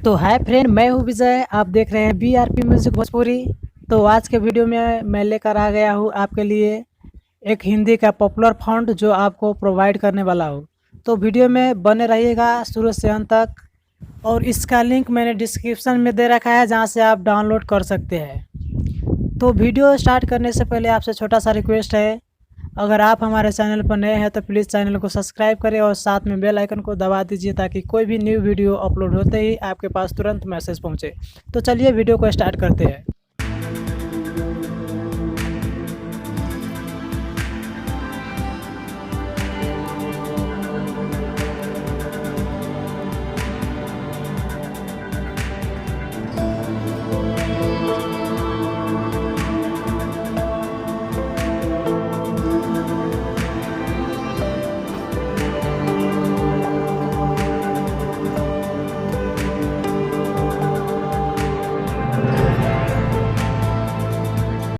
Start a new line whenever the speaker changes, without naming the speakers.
तो hi friend, मैं हूँ विजय। आप देख रहे हैं BRP म्यूजिक भोजपुरी। तो आज के वीडियो में मैं लेकर आ गया हूँ आपके लिए एक हिंदी का पॉपुलर फॉन्ट जो आपको प्रोवाइड करने वाला हूँ। तो वीडियो में बने रहिएगा शुरू से अंत तक, और इसका लिंक मैंने डिस्क्रिप्शन में दे रखा है जहाँ से आप डाउनलोड कर सकते हैं। तो वीडियो स्टार्ट करने से पहले आपसे छोटा सा रिक्वेस्ट है, अगर आप हमारे चैनल पर नए हैं तो प्लीज़ चैनल को सब्सक्राइब करें और साथ में बेल आइकन को दबा दीजिए ताकि कोई भी न्यू वीडियो अपलोड होते ही आपके पास तुरंत मैसेज पहुंचे। तो चलिए वीडियो को स्टार्ट करते हैं।